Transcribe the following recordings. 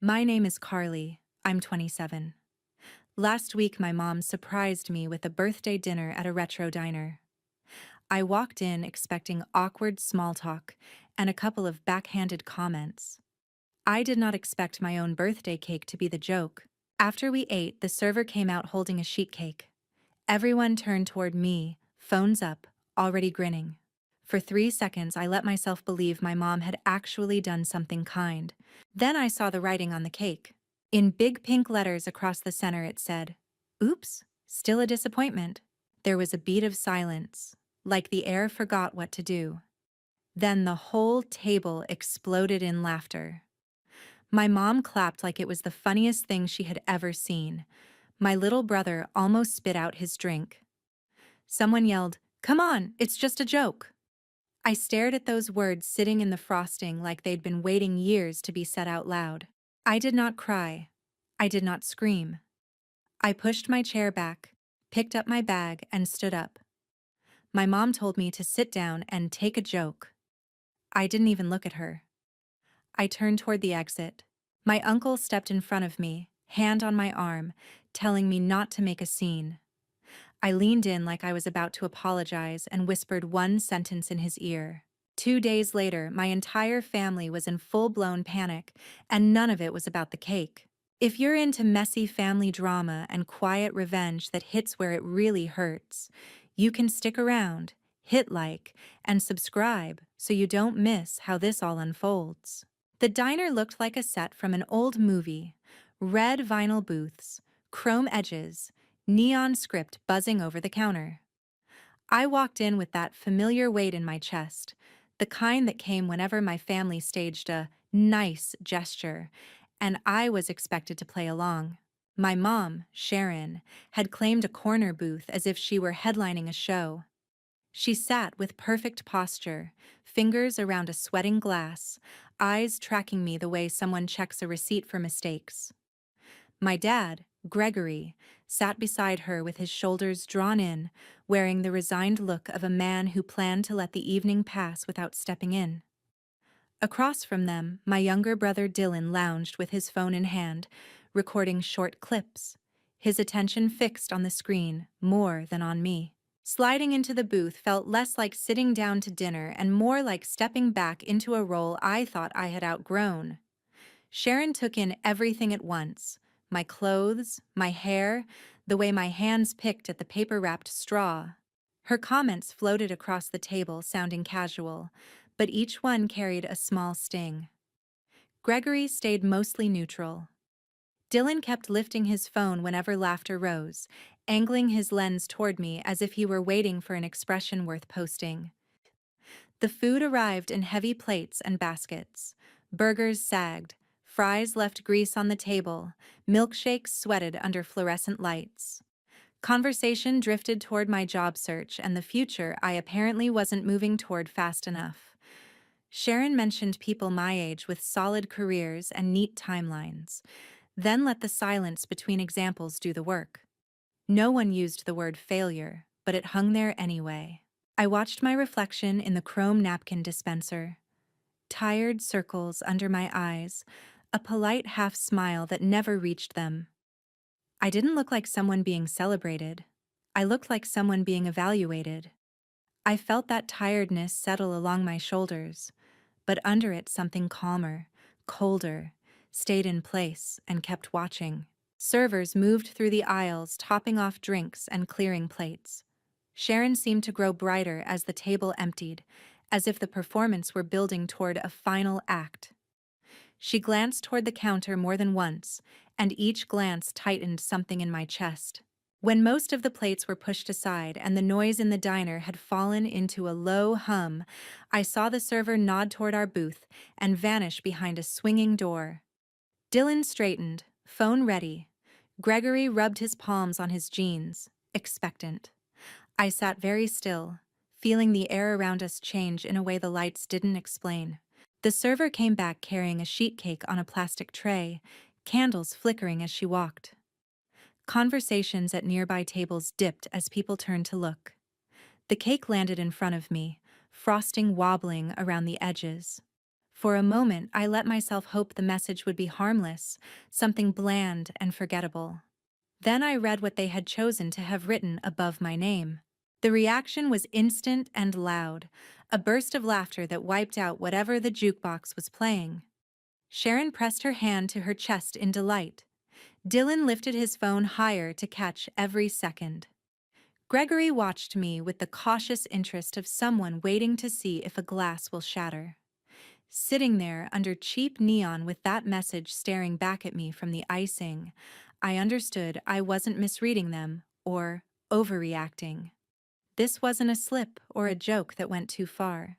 My name is Carly. I'm 27. Last week, my mom surprised me with a birthday dinner at a retro diner. I walked in expecting awkward small talk and a couple of backhanded comments. I did not expect my own birthday cake to be the joke. After we ate, the server came out holding a sheet cake. Everyone turned toward me, phones up, already grinning. For 3 seconds, I let myself believe my mom had actually done something kind. Then I saw the writing on the cake. In big pink letters across the center, it said, "Oops, still a disappointment." There was a beat of silence, like the air forgot what to do. Then the whole table exploded in laughter. My mom clapped like it was the funniest thing she had ever seen. My little brother almost spit out his drink. Someone yelled, "Come on, it's just a joke." I stared at those words sitting in the frosting like they'd been waiting years to be said out loud. I did not cry. I did not scream. I pushed my chair back, picked up my bag, and stood up. My mom told me to sit down and take a joke. I didn't even look at her. I turned toward the exit. My uncle stepped in front of me, hand on my arm, telling me not to make a scene. I leaned in like I was about to apologize and whispered one sentence in his ear. 2 days later, my entire family was in full-blown panic, and none of it was about the cake. If you're into messy family drama and quiet revenge that hits where it really hurts, you can stick around, hit like, and subscribe so you don't miss how this all unfolds. The diner looked like a set from an old movie. Red vinyl booths, chrome edges, neon script buzzing over the counter. I walked in with that familiar weight in my chest, the kind that came whenever my family staged a nice gesture, and I was expected to play along. My mom, Sharon, had claimed a corner booth as if she were headlining a show. She sat with perfect posture, fingers around a sweating glass, eyes tracking me the way someone checks a receipt for mistakes. My dad, Gregory, sat beside her with his shoulders drawn in, wearing the resigned look of a man who planned to let the evening pass without stepping in. Across from them, my younger brother Dylan lounged with his phone in hand, recording short clips, his attention fixed on the screen more than on me. Sliding into the booth felt less like sitting down to dinner and more like stepping back into a role I thought I had outgrown. Sharon took in everything at once: my clothes, my hair, the way my hands picked at the paper-wrapped straw. Her comments floated across the table, sounding casual, but each one carried a small sting. Gregory stayed mostly neutral. Dylan kept lifting his phone whenever laughter rose, angling his lens toward me as if he were waiting for an expression worth posting. The food arrived in heavy plates and baskets. Burgers sagged, fries left grease on the table, milkshakes sweated under fluorescent lights. Conversation drifted toward my job search and the future I apparently wasn't moving toward fast enough. Sharon mentioned people my age with solid careers and neat timelines, then let the silence between examples do the work. No one used the word failure, but it hung there anyway. I watched my reflection in the chrome napkin dispenser. Tired circles under my eyes, a polite half-smile that never reached them. I didn't look like someone being celebrated. I looked like someone being evaluated. I felt that tiredness settle along my shoulders, but under it something calmer, colder, stayed in place and kept watching. Servers moved through the aisles, topping off drinks and clearing plates. Sharon seemed to grow brighter as the table emptied, as if the performance were building toward a final act. She glanced toward the counter more than once, and each glance tightened something in my chest. When most of the plates were pushed aside and the noise in the diner had fallen into a low hum, I saw the server nod toward our booth and vanish behind a swinging door. Dylan straightened, phone ready. Gregory rubbed his palms on his jeans, expectant. I sat very still, feeling the air around us change in a way the lights didn't explain. The server came back carrying a sheet cake on a plastic tray, candles flickering as she walked. Conversations at nearby tables dipped as people turned to look. The cake landed in front of me, frosting wobbling around the edges. For a moment, I let myself hope the message would be harmless, something bland and forgettable. Then I read what they had chosen to have written above my name. The reaction was instant and loud, a burst of laughter that wiped out whatever the jukebox was playing. Sharon pressed her hand to her chest in delight. Dylan lifted his phone higher to catch every second. Gregory watched me with the cautious interest of someone waiting to see if a glass will shatter. Sitting there under cheap neon with that message staring back at me from the icing, I understood I wasn't misreading them or overreacting. This wasn't a slip or a joke that went too far.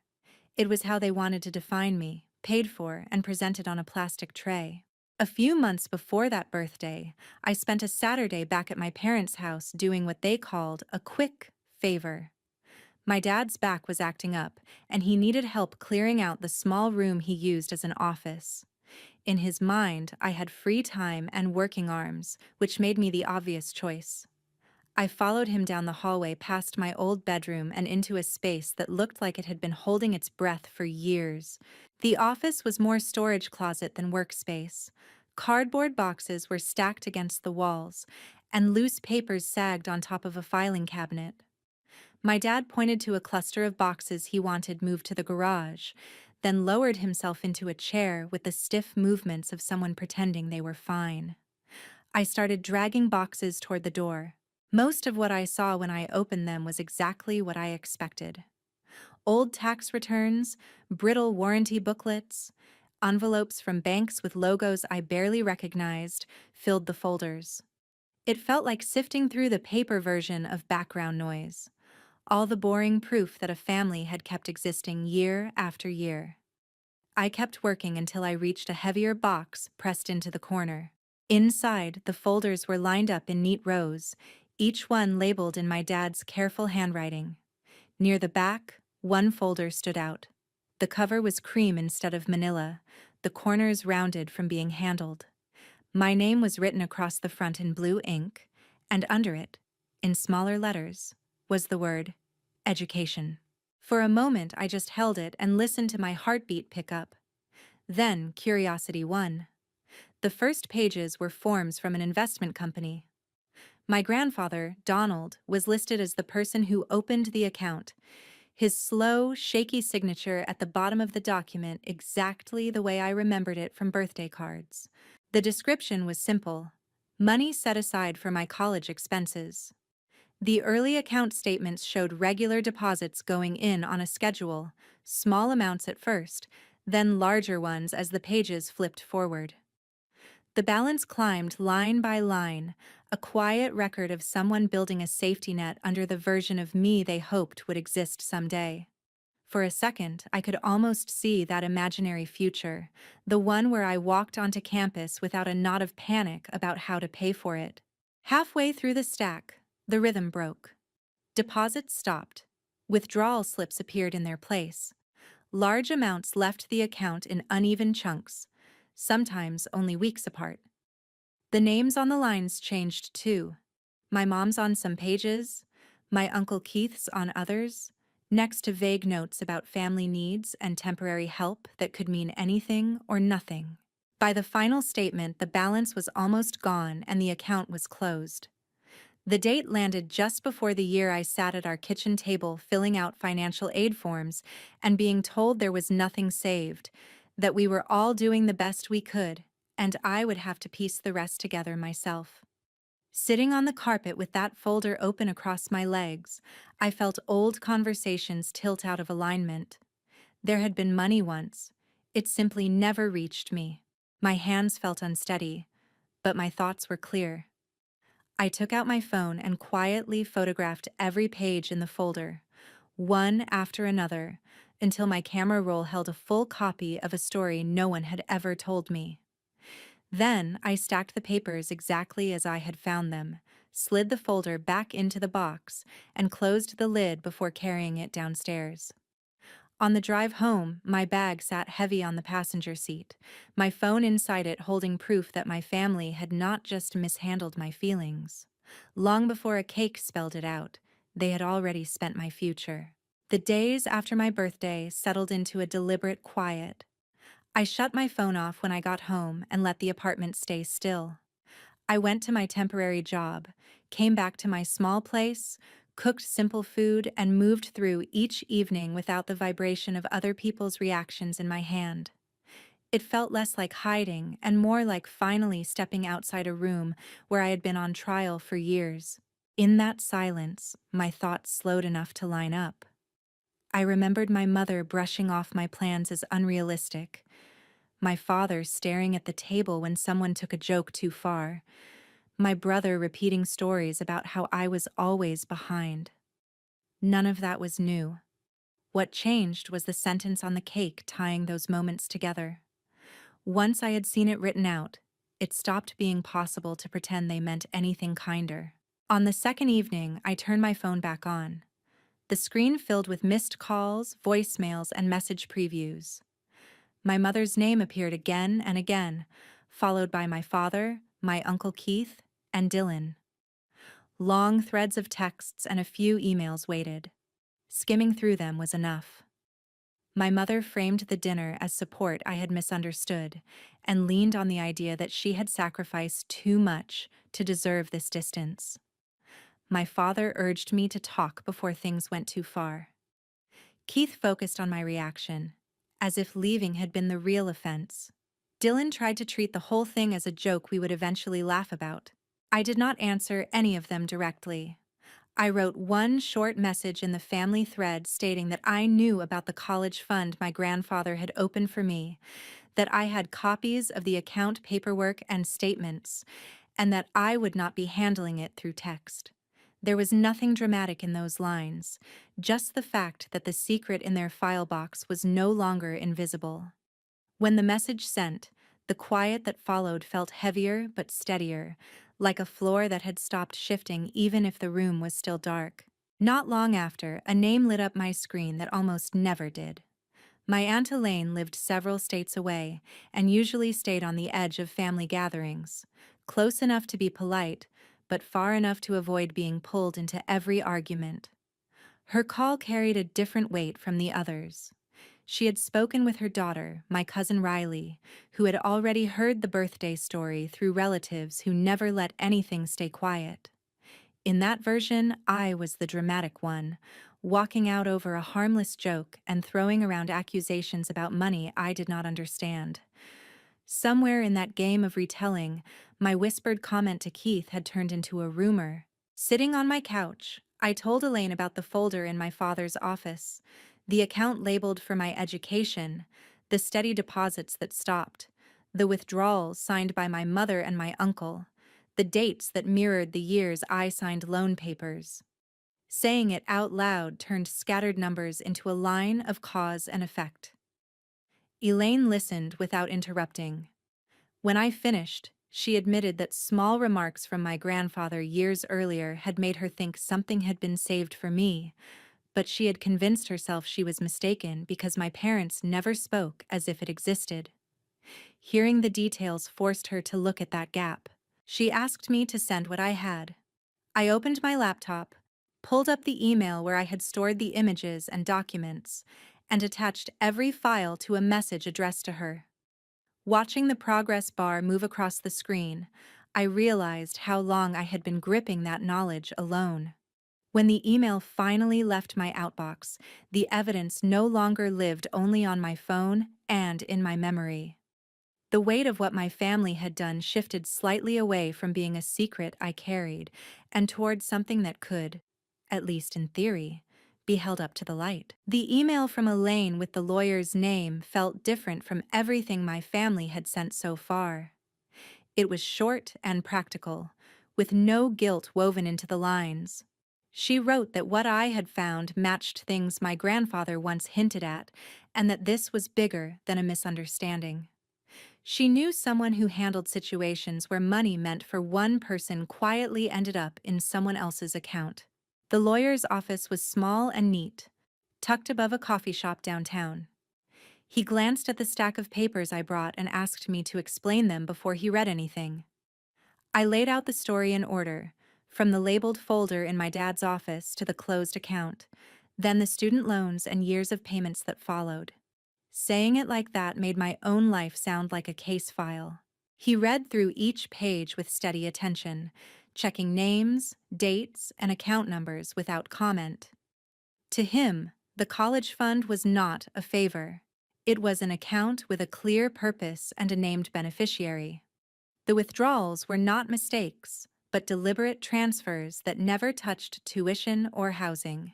It was how they wanted to define me, paid for and presented on a plastic tray. A few months before that birthday, I spent a Saturday back at my parents' house doing what they called a quick favor. My dad's back was acting up, and he needed help clearing out the small room he used as an office. In his mind, I had free time and working arms, which made me the obvious choice. I followed him down the hallway past my old bedroom and into a space that looked like it had been holding its breath for years. The office was more storage closet than workspace. Cardboard boxes were stacked against the walls, and loose papers sagged on top of a filing cabinet. My dad pointed to a cluster of boxes he wanted moved to the garage, then lowered himself into a chair with the stiff movements of someone pretending they were fine. I started dragging boxes toward the door. Most of what I saw when I opened them was exactly what I expected. Old tax returns, brittle warranty booklets, envelopes from banks with logos I barely recognized filled the folders. It felt like sifting through the paper version of background noise. All the boring proof that a family had kept existing year after year. I kept working until I reached a heavier box pressed into the corner. Inside, the folders were lined up in neat rows, each one labeled in my dad's careful handwriting. Near the back, one folder stood out. The cover was cream instead of manila, the corners rounded from being handled. My name was written across the front in blue ink, and under it, in smaller letters, was the word education. For a moment, I just held it and listened to my heartbeat pick up. Then curiosity won. The first pages were forms from an investment company. My grandfather, Donald, was listed as the person who opened the account, his slow, shaky signature at the bottom of the document exactly the way I remembered it from birthday cards. The description was simple: money set aside for my college expenses. The early account statements showed regular deposits going in on a schedule, small amounts at first, then larger ones as the pages flipped forward. The balance climbed line by line, a quiet record of someone building a safety net under the version of me they hoped would exist someday. For a second, I could almost see that imaginary future, the one where I walked onto campus without a knot of panic about how to pay for it. Halfway through the stack, the rhythm broke. Deposits stopped. Withdrawal slips appeared in their place. Large amounts left the account in uneven chunks, sometimes only weeks apart. The names on the lines changed too. My mom's on some pages, my Uncle Keith's on others, next to vague notes about family needs and temporary help that could mean anything or nothing. By the final statement, the balance was almost gone and the account was closed. The date landed just before the year I sat at our kitchen table filling out financial aid forms and being told there was nothing saved, that we were all doing the best we could, and I would have to piece the rest together myself. Sitting on the carpet with that folder open across my legs, I felt old conversations tilt out of alignment. There had been money once. It simply never reached me. My hands felt unsteady, but my thoughts were clear. I took out my phone and quietly photographed every page in the folder, one after another, until my camera roll held a full copy of a story no one had ever told me. Then I stacked the papers exactly as I had found them, slid the folder back into the box, and closed the lid before carrying it downstairs. On the drive home, my bag sat heavy on the passenger seat, my phone inside it holding proof that my family had not just mishandled my feelings. Long before a cake spelled it out, they had already spent my future. The days after my birthday settled into a deliberate quiet. I shut my phone off when I got home and let the apartment stay still. I went to my temporary job, came back to my small place, cooked simple food, and moved through each evening without the vibration of other people's reactions in my hand. It felt less like hiding and more like finally stepping outside a room where I had been on trial for years. In that silence, my thoughts slowed enough to line up. I remembered my mother brushing off my plans as unrealistic, my father staring at the table when someone took a joke too far, my brother repeating stories about how I was always behind. None of that was new. What changed was the sentence on the cake tying those moments together. Once I had seen it written out, it stopped being possible to pretend they meant anything kinder. On the second evening, I turned my phone back on. The screen filled with missed calls, voicemails, and message previews. My mother's name appeared again and again, followed by my father, my Uncle Keith, and Dylan. Long threads of texts and a few emails waited. Skimming through them was enough. My mother framed the dinner as support I had misunderstood and leaned on the idea that she had sacrificed too much to deserve this distance. My father urged me to talk before things went too far. Keith focused on my reaction, as if leaving had been the real offense. Dylan tried to treat the whole thing as a joke we would eventually laugh about. I did not answer any of them directly. I wrote one short message in the family thread stating that I knew about the college fund my grandfather had opened for me, that I had copies of the account paperwork and statements, and that I would not be handling it through text. There was nothing dramatic in those lines, just the fact that the secret in their file box was no longer invisible. When the message sent, the quiet that followed felt heavier but steadier, like a floor that had stopped shifting even if the room was still dark. Not long after, a name lit up my screen that almost never did. My Aunt Elaine lived several states away and usually stayed on the edge of family gatherings, close enough to be polite, but far enough to avoid being pulled into every argument. Her call carried a different weight from the others. She had spoken with her daughter, my cousin Riley, who had already heard the birthday story through relatives who never let anything stay quiet. In that version, I was the dramatic one, walking out over a harmless joke and throwing around accusations about money I did not understand. Somewhere in that game of retelling, my whispered comment to Keith had turned into a rumor. Sitting on my couch, I told Elaine about the folder in my father's office, the account labeled for my education, the steady deposits that stopped, the withdrawals signed by my mother and my uncle, the dates that mirrored the years I signed loan papers. Saying it out loud turned scattered numbers into a line of cause and effect. Elaine listened without interrupting. When I finished, she admitted that small remarks from my grandfather years earlier had made her think something had been saved for me, but she had convinced herself she was mistaken because my parents never spoke as if it existed. Hearing the details forced her to look at that gap. She asked me to send what I had. I opened my laptop, pulled up the email where I had stored the images and documents, and attached every file to a message addressed to her. Watching the progress bar move across the screen, I realized how long I had been gripping that knowledge alone. When the email finally left my outbox, the evidence no longer lived only on my phone and in my memory. The weight of what my family had done shifted slightly away from being a secret I carried and toward something that could, at least in theory, be held up to the light. The email from Elaine with the lawyer's name felt different from everything my family had sent so far. It was short and practical, with no guilt woven into the lines. She wrote that what I had found matched things my grandfather once hinted at, and that this was bigger than a misunderstanding. She knew someone who handled situations where money meant for one person quietly ended up in someone else's account. The lawyer's office was small and neat, tucked above a coffee shop downtown. He glanced at the stack of papers I brought and asked me to explain them before he read anything. I laid out the story in order, from the labeled folder in my dad's office to the closed account, then the student loans and years of payments that followed. Saying it like that made my own life sound like a case file. He read through each page with steady attention, checking names, dates, and account numbers without comment. To him, the college fund was not a favor. It was an account with a clear purpose and a named beneficiary. The withdrawals were not mistakes, but deliberate transfers that never touched tuition or housing.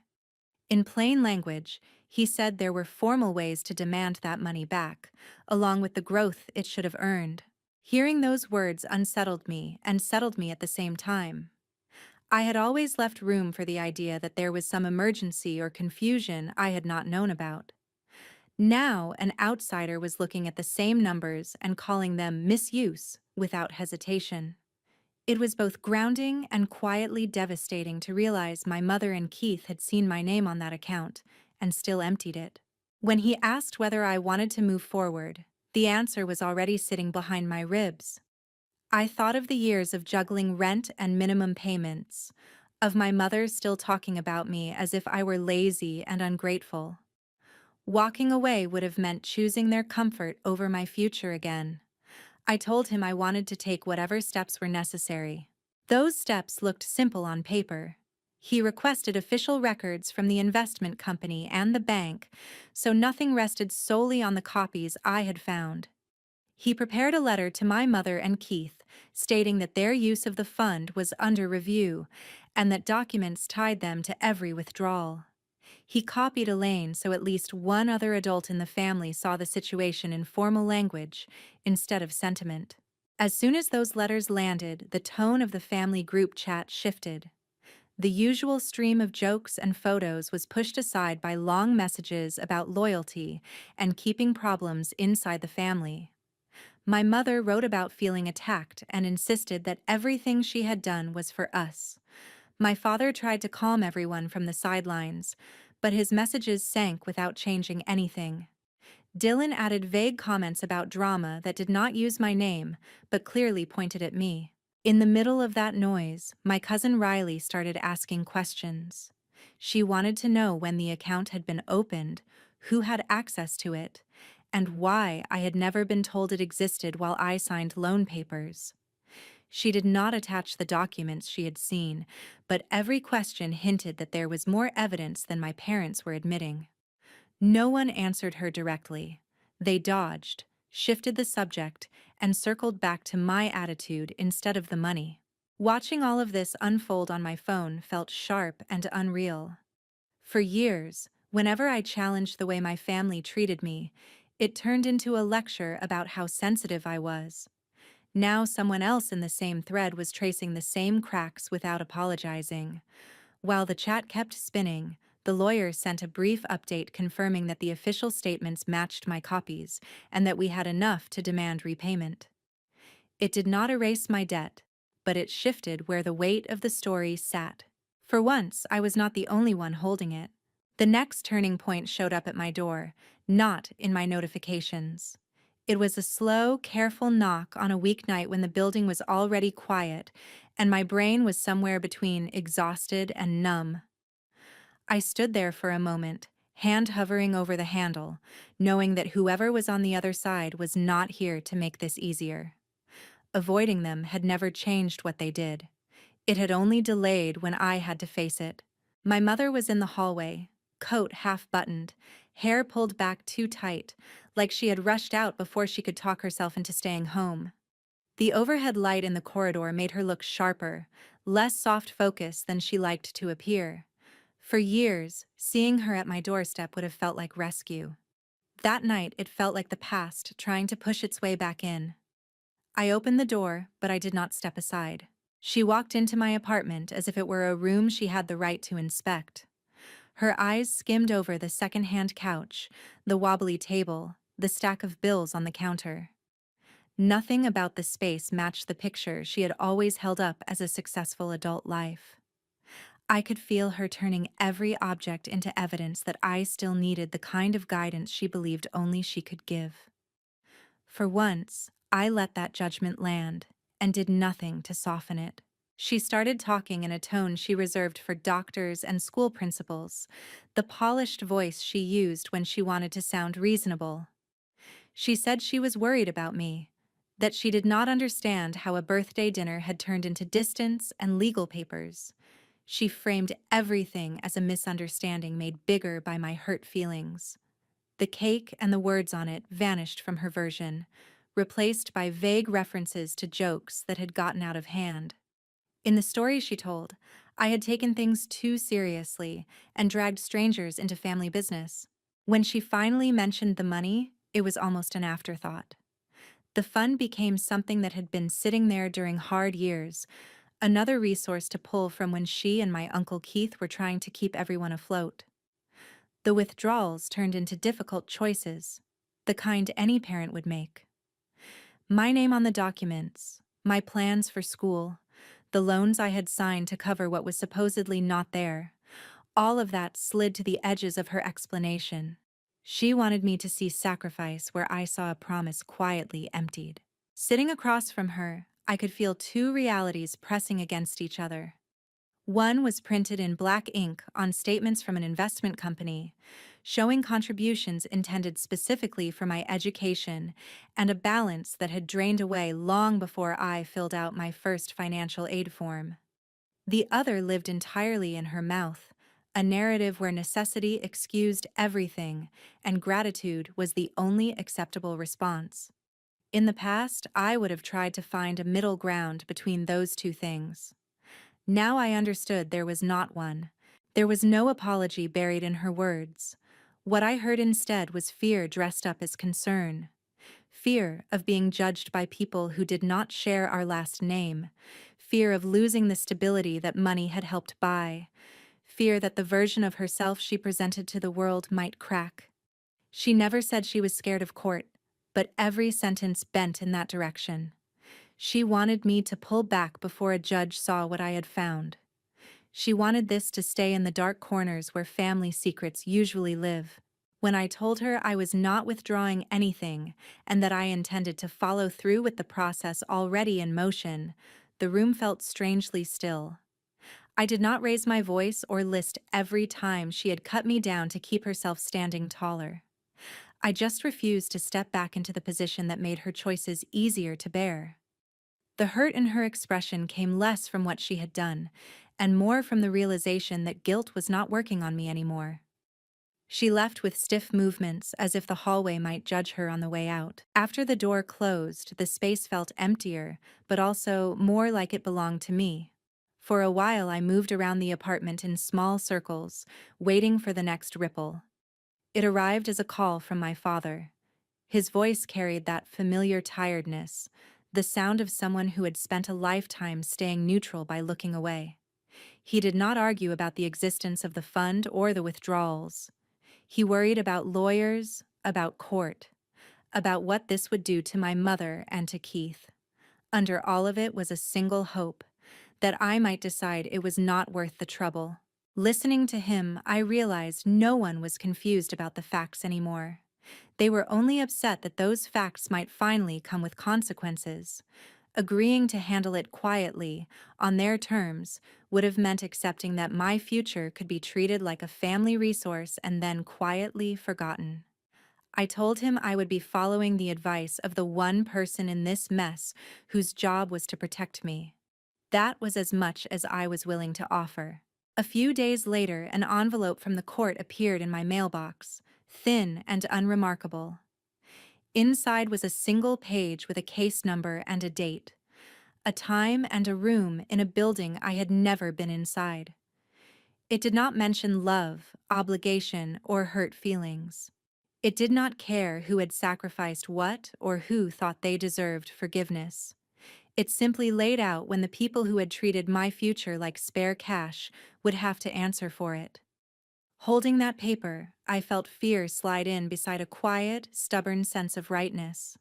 In plain language, he said there were formal ways to demand that money back, along with the growth it should have earned. Hearing those words unsettled me and settled me at the same time. I had always left room for the idea that there was some emergency or confusion I had not known about. Now, an outsider was looking at the same numbers and calling them misuse without hesitation. It was both grounding and quietly devastating to realize my mother and Keith had seen my name on that account and still emptied it. When he asked whether I wanted to move forward, the answer was already sitting behind my ribs. I thought of the years of juggling rent and minimum payments, of my mother still talking about me as if I were lazy and ungrateful. Walking away would have meant choosing their comfort over my future again. I told him I wanted to take whatever steps were necessary. Those steps looked simple on paper. He requested official records from the investment company and the bank, so nothing rested solely on the copies I had found. He prepared a letter to my mother and Keith, stating that their use of the fund was under review and that documents tied them to every withdrawal. He copied Elaine so at least one other adult in the family saw the situation in formal language instead of sentiment. As soon as those letters landed, the tone of the family group chat shifted. The usual stream of jokes and photos was pushed aside by long messages about loyalty and keeping problems inside the family. My mother wrote about feeling attacked and insisted that everything she had done was for us. My father tried to calm everyone from the sidelines, but his messages sank without changing anything. Dylan added vague comments about drama that did not use my name, but clearly pointed at me. In the middle of that noise, my cousin Riley started asking questions. She wanted to know when the account had been opened, who had access to it, and why I had never been told it existed while I signed loan papers. She did not attach the documents she had seen, but every question hinted that there was more evidence than my parents were admitting. No one answered her directly. They dodged, shifted the subject, and circled back to my attitude instead of the money. Watching all of this unfold on my phone felt sharp and unreal. For years, whenever I challenged the way my family treated me, it turned into a lecture about how sensitive I was. Now someone else in the same thread was tracing the same cracks without apologizing. While the chat kept spinning, the lawyer sent a brief update confirming that the official statements matched my copies and that we had enough to demand repayment. It did not erase my debt, but it shifted where the weight of the story sat. For once, I was not the only one holding it. The next turning point showed up at my door, not in my notifications. It was a slow, careful knock on a weeknight when the building was already quiet, and my brain was somewhere between exhausted and numb. I stood there for a moment, hand hovering over the handle, knowing that whoever was on the other side was not here to make this easier. Avoiding them had never changed what they did. It had only delayed when I had to face it. My mother was in the hallway, coat half-buttoned, hair pulled back too tight, like she had rushed out before she could talk herself into staying home. The overhead light in the corridor made her look sharper, less soft-focused than she liked to appear. For years, seeing her at my doorstep would have felt like rescue. That night, it felt like the past trying to push its way back in. I opened the door, but I did not step aside. She walked into my apartment as if it were a room she had the right to inspect. Her eyes skimmed over the second-hand couch, the wobbly table, the stack of bills on the counter. Nothing about the space matched the picture she had always held up as a successful adult life. I could feel her turning every object into evidence that I still needed the kind of guidance she believed only she could give. For once, I let that judgment land and did nothing to soften it. She started talking in a tone she reserved for doctors and school principals, the polished voice she used when she wanted to sound reasonable. She said she was worried about me, that she did not understand how a birthday dinner had turned into distance and legal papers. She framed everything as a misunderstanding made bigger by my hurt feelings. The cake and the words on it vanished from her version, replaced by vague references to jokes that had gotten out of hand. In the story she told, I had taken things too seriously and dragged strangers into family business. When she finally mentioned the money, it was almost an afterthought. The fund became something that had been sitting there during hard years, another resource to pull from when she and my Uncle Keith were trying to keep everyone afloat. The withdrawals turned into difficult choices, the kind any parent would make. My name on the documents, my plans for school, the loans I had signed to cover what was supposedly not there, all of that slid to the edges of her explanation. She wanted me to see sacrifice where I saw a promise quietly emptied. Sitting across from her, I could feel two realities pressing against each other. One was printed in black ink on statements from an investment company, showing contributions intended specifically for my education and a balance that had drained away long before I filled out my first financial aid form. The other lived entirely in her mouth, a narrative where necessity excused everything and gratitude was the only acceptable response. In the past, I would have tried to find a middle ground between those two things. Now I understood there was not one. There was no apology buried in her words. What I heard instead was fear dressed up as concern. Fear of being judged by people who did not share our last name. Fear of losing the stability that money had helped buy. Fear that the version of herself she presented to the world might crack. She never said she was scared of court, but every sentence bent in that direction. She wanted me to pull back before a judge saw what I had found. She wanted this to stay in the dark corners where family secrets usually live. When I told her I was not withdrawing anything and that I intended to follow through with the process already in motion, the room felt strangely still. I did not raise my voice or list every time she had cut me down to keep herself standing taller. I just refused to step back into the position that made her choices easier to bear. The hurt in her expression came less from what she had done, and more from the realization that guilt was not working on me anymore. She left with stiff movements as if the hallway might judge her on the way out. After the door closed, the space felt emptier, but also more like it belonged to me. For a while I moved around the apartment in small circles, waiting for the next ripple. It arrived as a call from my father. His voice carried that familiar tiredness, the sound of someone who had spent a lifetime staying neutral by looking away. He did not argue about the existence of the fund or the withdrawals. He worried about lawyers, about court, about what this would do to my mother and to Keith. Under all of it was a single hope, that I might decide it was not worth the trouble. Listening to him, I realized no one was confused about the facts anymore. They were only upset that those facts might finally come with consequences. Agreeing to handle it quietly, on their terms, would have meant accepting that my future could be treated like a family resource and then quietly forgotten. I told him I would be following the advice of the one person in this mess whose job was to protect me. That was as much as I was willing to offer. A few days later, an envelope from the court appeared in my mailbox, thin and unremarkable. Inside was a single page with a case number and a date, a time and a room in a building I had never been inside. It did not mention love, obligation, or hurt feelings. It did not care who had sacrificed what or who thought they deserved forgiveness. It simply laid out when the people who had treated my future like spare cash would have to answer for it. Holding that paper, I felt fear slide in beside a quiet, stubborn sense of rightness.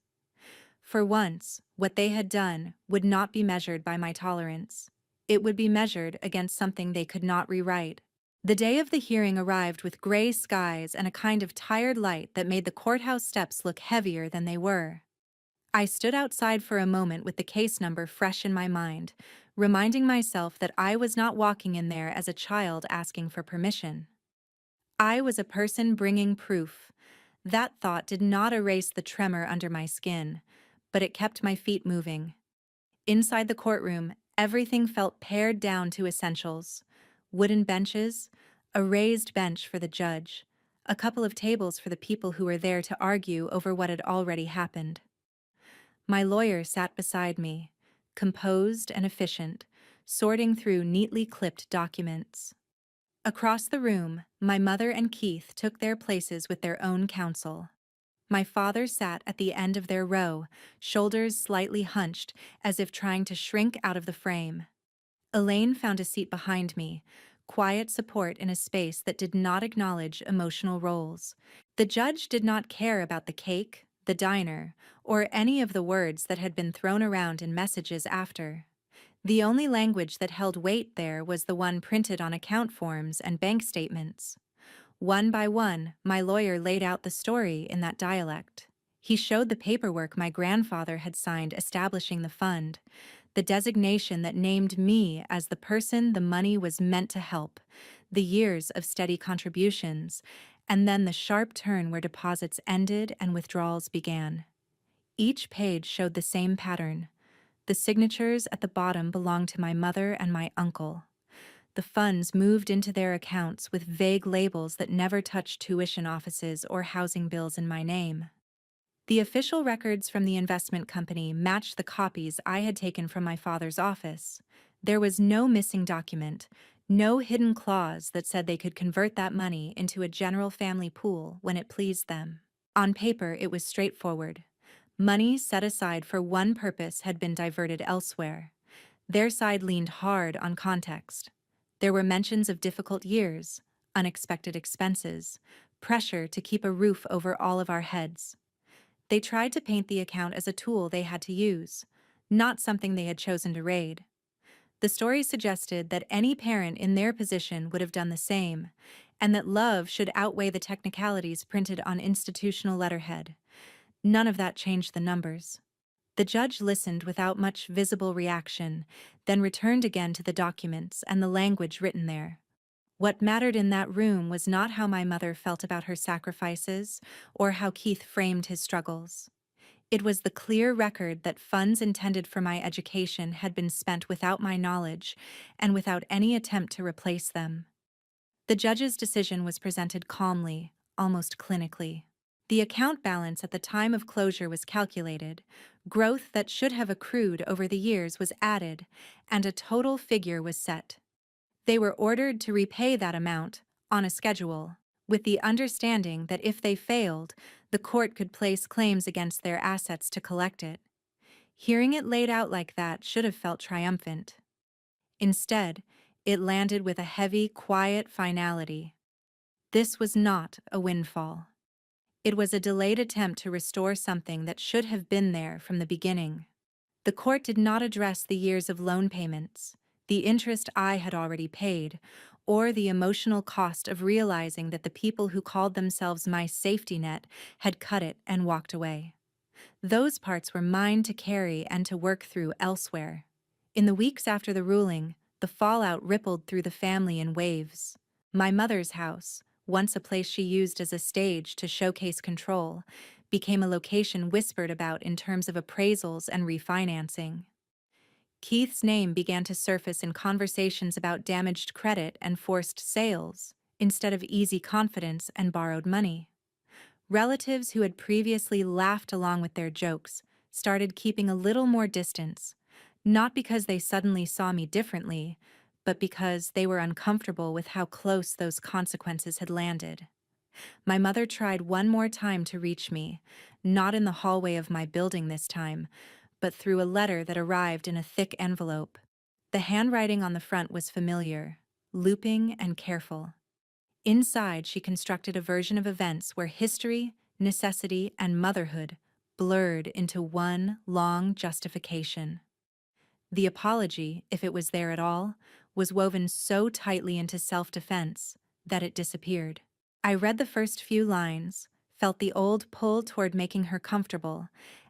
For once, what they had done would not be measured by my tolerance. It would be measured against something they could not rewrite. The day of the hearing arrived with gray skies and a kind of tired light that made the courthouse steps look heavier than they were. I stood outside for a moment with the case number fresh in my mind, reminding myself that I was not walking in there as a child asking for permission. I was a person bringing proof, That thought did not erase the tremor under my skin, but it kept my feet moving. Inside the courtroom, everything felt pared down to essentials: wooden benches, a raised bench for the judge, a couple of tables for the people who were there to argue over what had already happened. My lawyer sat beside me, composed and efficient, sorting through neatly clipped documents. Across the room, my mother and Keith took their places with their own counsel. My father sat at the end of their row, shoulders slightly hunched, as if trying to shrink out of the frame. Elaine found a seat behind me, quiet support in a space that did not acknowledge emotional roles. The judge did not care about the cake, the diner, or any of the words that had been thrown around in messages after. The only language that held weight there was the one printed on account forms and bank statements. One by one, my lawyer laid out the story in that dialect. He showed the paperwork my grandfather had signed establishing the fund, the designation that named me as the person the money was meant to help, the years of steady contributions, and then the sharp turn where deposits ended and withdrawals began. Each page showed the same pattern. The signatures at the bottom belonged to my mother and my uncle. The funds moved into their accounts with vague labels that never touched tuition offices or housing bills in my name. The official records from the investment company matched the copies I had taken from my father's office. There was no missing document, no hidden clause that said they could convert that money into a general family pool when it pleased them. On paper, it was straightforward. Money set aside for one purpose had been diverted elsewhere. Their side leaned hard on context. There were mentions of difficult years, unexpected expenses, pressure to keep a roof over all of our heads. They tried to paint the account as a tool they had to use, not something they had chosen to raid. The story suggested that any parent in their position would have done the same, and that love should outweigh the technicalities printed on institutional letterhead. None of that changed the numbers. The judge listened without much visible reaction, then returned again to the documents and the language written there. What mattered in that room was not how my mother felt about her sacrifices or how Keith framed his struggles. It was the clear record that funds intended for my education had been spent without my knowledge and without any attempt to replace them. The judge's decision was presented calmly, almost clinically. The account balance at the time of closure was calculated, growth that should have accrued over the years was added, and a total figure was set. They were ordered to repay that amount, on a schedule, with the understanding that if they failed, the court could place claims against their assets to collect it. Hearing it laid out like that should have felt triumphant. Instead, it landed with a heavy, quiet finality. This was not a windfall. It was a delayed attempt to restore something that should have been there from the beginning. The court did not address the years of loan payments, the interest I had already paid, or the emotional cost of realizing that the people who called themselves my safety net had cut it and walked away. Those parts were mine to carry and to work through elsewhere. In the weeks after the ruling, the fallout rippled through the family in waves. My mother's house, once a place she used as a stage to showcase control, became a location whispered about in terms of appraisals and refinancing. Keith's name began to surface in conversations about damaged credit and forced sales, instead of easy confidence and borrowed money. Relatives who had previously laughed along with their jokes started keeping a little more distance, not because they suddenly saw me differently, but because they were uncomfortable with how close those consequences had landed. My mother tried one more time to reach me, not in the hallway of my building this time, but through a letter that arrived in a thick envelope. The handwriting on the front was familiar, looping and careful. Inside, she constructed a version of events where history, necessity, and motherhood blurred into one long justification. The apology, if it was there at all, was woven so tightly into self-defense that it disappeared. I read the first few lines, felt the old pull toward making her comfortable,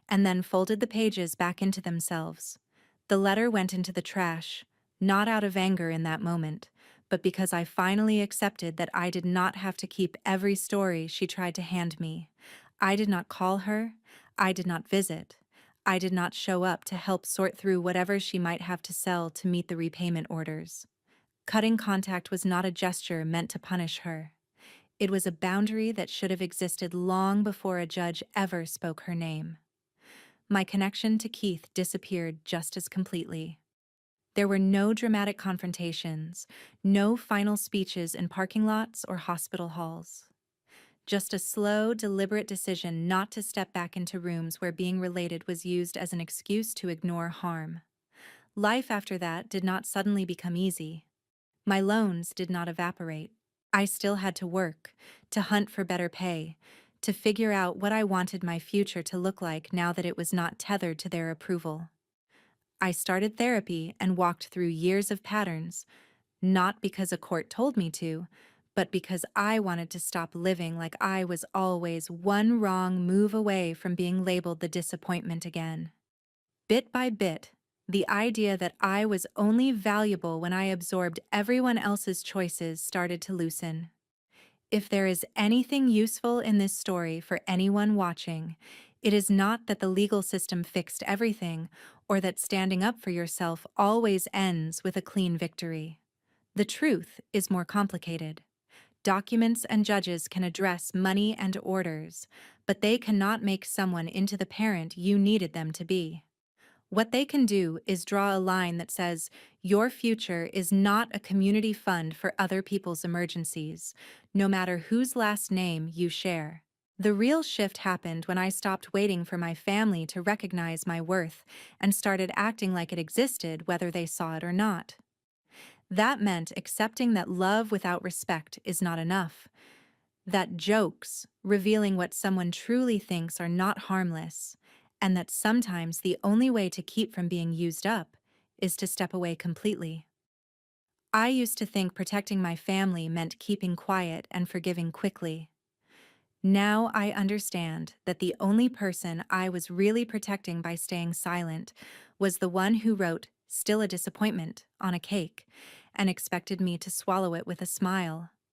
and then folded the pages back into themselves. The letter went into the trash, not out of anger in that moment, but because I finally accepted that I did not have to keep every story she tried to hand me. I did not call her. I did not visit. I did not show up to help sort through whatever she might have to sell to meet the repayment orders. Cutting contact was not a gesture meant to punish her. It was a boundary that should have existed long before a judge ever spoke her name. My connection to Keith disappeared just as completely. There were no dramatic confrontations, no final speeches in parking lots or hospital halls. Just a slow, deliberate decision not to step back into rooms where being related was used as an excuse to ignore harm. Life after that did not suddenly become easy. My loans did not evaporate. I still had to work, to hunt for better pay, to figure out what I wanted my future to look like now that it was not tethered to their approval. I started therapy and walked through years of patterns, not because a court told me to, but because I wanted to stop living like I was always one wrong move away from being labeled the disappointment again. Bit by bit, the idea that I was only valuable when I absorbed everyone else's choices started to loosen. If there is anything useful in this story for anyone watching, it is not that the legal system fixed everything or that standing up for yourself always ends with a clean victory. The truth is more complicated. Documents and judges can address money and orders, but they cannot make someone into the parent you needed them to be. What they can do is draw a line that says, your future is not a community fund for other people's emergencies, no matter whose last name you share. The real shift happened when I stopped waiting for my family to recognize my worth and started acting like it existed whether they saw it or not. That meant accepting that love without respect is not enough, that jokes, revealing what someone truly thinks, are not harmless, and that sometimes the only way to keep from being used up is to step away completely. I used to think protecting my family meant keeping quiet and forgiving quickly. Now I understand that the only person I was really protecting by staying silent was the one who wrote "still a disappointment" on a cake and expected me to swallow it with a smile.